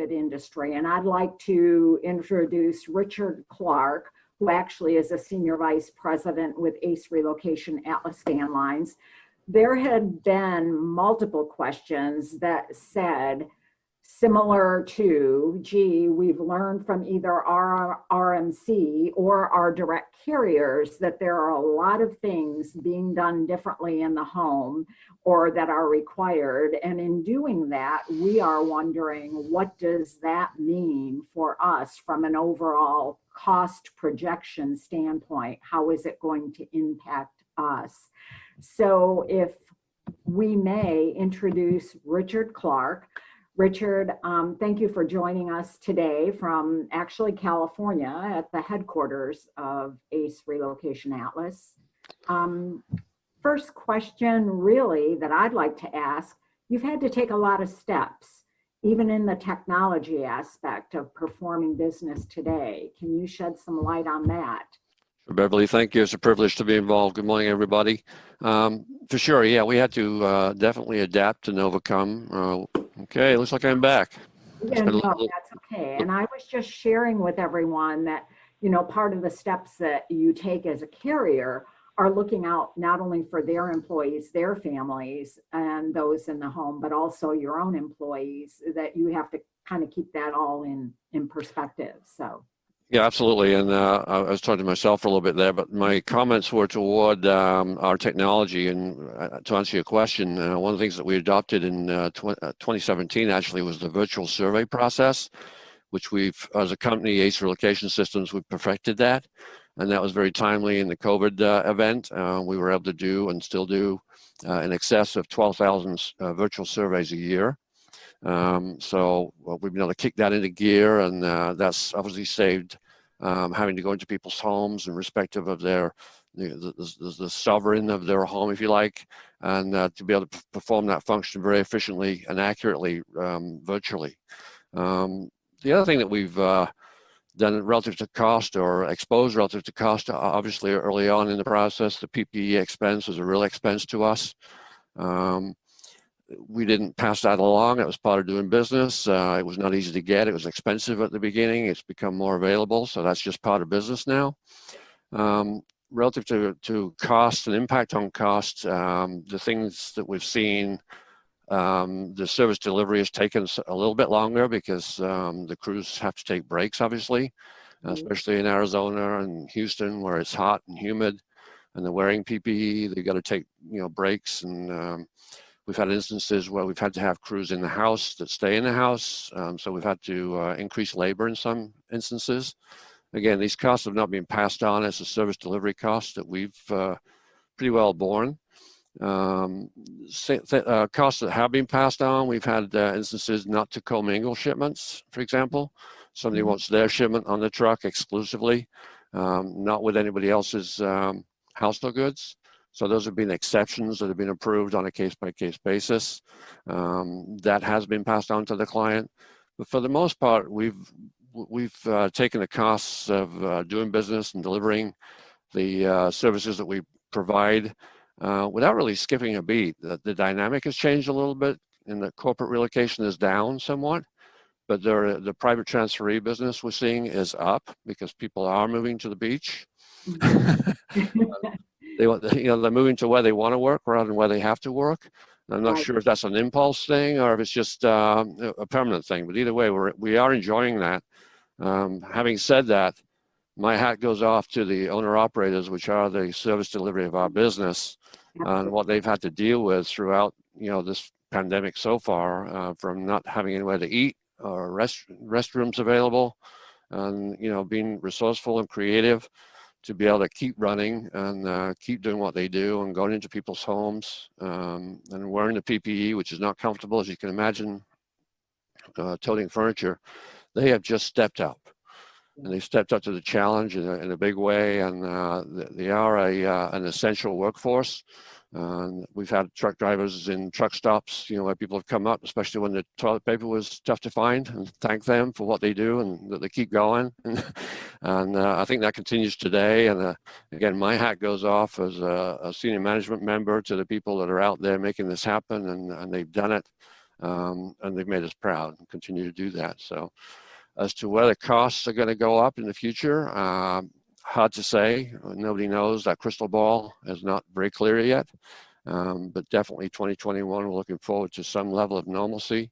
related industry. And I'd like to introduce Richard Clarke, who actually is a Senior Vice President with ACE Relocation Atlas Van Lines. There had been multiple questions that said, similar to, gee, we've learned from either our RMC or our direct carriers that there are a lot of things being done differently in the home or that are required. And in doing that, we are wondering, what does that mean for us from an overall cost projection standpoint? How is it going to impact us? So if we may introduce Richard Clarke. Richard, thank you for joining us today from actually California at the headquarters of ACE Relocation Atlas. First question really that I'd like to ask, you've had to take a lot of steps, even in the technology aspect of performing business today. Can you shed some light on that? Beverly, thank you. It's a privilege to be involved. Good morning, everybody. For sure, yeah, we had to definitely adapt and overcome. Okay, looks like I'm back. Yeah, no, that's okay. And I was just sharing with everyone that, you know, part of the steps that you take as a carrier are looking out not only for their employees, their families, and those in the home, but also your own employees, that you have to kind of keep that all in perspective. So. Yeah, absolutely. And I was talking to myself for a little bit there, but my comments were toward our technology. And to answer your question, one of the things that we adopted in 2017 actually was the virtual survey process, which we've, as a company, ACE Relocation Systems, we've perfected that. And that was very timely in the COVID event. We were able to do and still do in excess of 12,000 virtual surveys a year. So we've been able to kick that into gear, and that's obviously saved having to go into people's homes and respective of their the sovereign of their home, if you like, and to be able to perform that function very efficiently and accurately virtually. The other thing that we've done relative to cost, or exposed relative to cost, obviously early on in the process, the PPE expense was a real expense to us. We didn't pass that along. It was part of doing business. It was not easy to get. It was expensive at the beginning. It's become more available. So that's just part of business now. Relative to cost and impact on cost, the things that we've seen, the service delivery has taken a little bit longer because the crews have to take breaks, obviously, especially in Arizona and Houston, where it's hot and humid and they're wearing PPE. They've got to take, breaks, and we've had instances where we've had to have crews in the house that stay in the house. So we've had to increase labor in some instances. Again, these costs have not been passed on as a service delivery cost that we've pretty well borne. Costs that have been passed on, we've had instances not to commingle shipments, for example. Somebody wants their shipment on the truck exclusively, not with anybody else's household goods. So those have been exceptions that have been approved on a case-by-case basis. That has been passed on to the client. But for the most part, we've taken the costs of doing business and delivering the services that we provide without really skipping a beat. The dynamic has changed a little bit, and the corporate relocation is down somewhat. But the private transferee business we're seeing is up because people are moving to the beach. They're moving to where they want to work rather than where they have to work. I'm not sure if that's an impulse thing or if it's just a permanent thing, but either way, we are enjoying that. Having said that, my hat goes off to the owner-operators, which are the service delivery of our business, and what they've had to deal with throughout, this pandemic so far, from not having anywhere to eat or restrooms available, and being resourceful and creative to be able to keep running and keep doing what they do and going into people's homes and wearing the PPE, which is not comfortable, as you can imagine, toting furniture. They have just stepped up, and they stepped up to the challenge in a big way, and they are an essential workforce. We've had truck drivers in truck stops, where people have come up, especially when the toilet paper was tough to find, and thank them for what they do and that they keep going. And I think that continues today. And again, my hat goes off as a senior management member to the people that are out there making this happen, and they've done it and they've made us proud and continue to do that. So as to whether costs are going to go up in the future, hard to say. Nobody knows. That crystal ball is not very clear yet. But definitely 2021, we're looking forward to some level of normalcy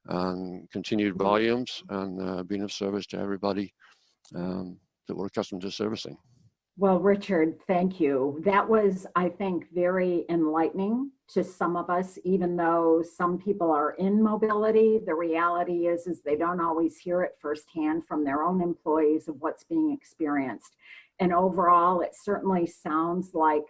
and continued volumes and being of service to everybody that we're accustomed to servicing. Well, Richard, thank you. That was, I think, very enlightening to some of us, even though some people are in mobility. The reality is they don't always hear it firsthand from their own employees of what's being experienced. And overall, it certainly sounds like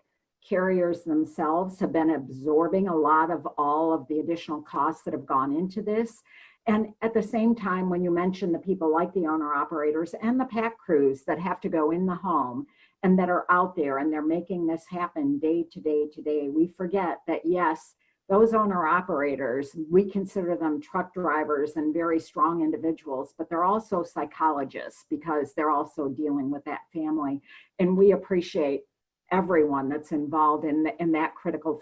carriers themselves have been absorbing a lot of all of the additional costs that have gone into this. And at the same time, when you mention the people like the owner operators and the pack crews that have to go in the home and that are out there and they're making this happen day to day to day, we forget that, yes, those owner operators, we consider them truck drivers and very strong individuals, but they're also psychologists because they're also dealing with that family. And we appreciate everyone that's involved in that critical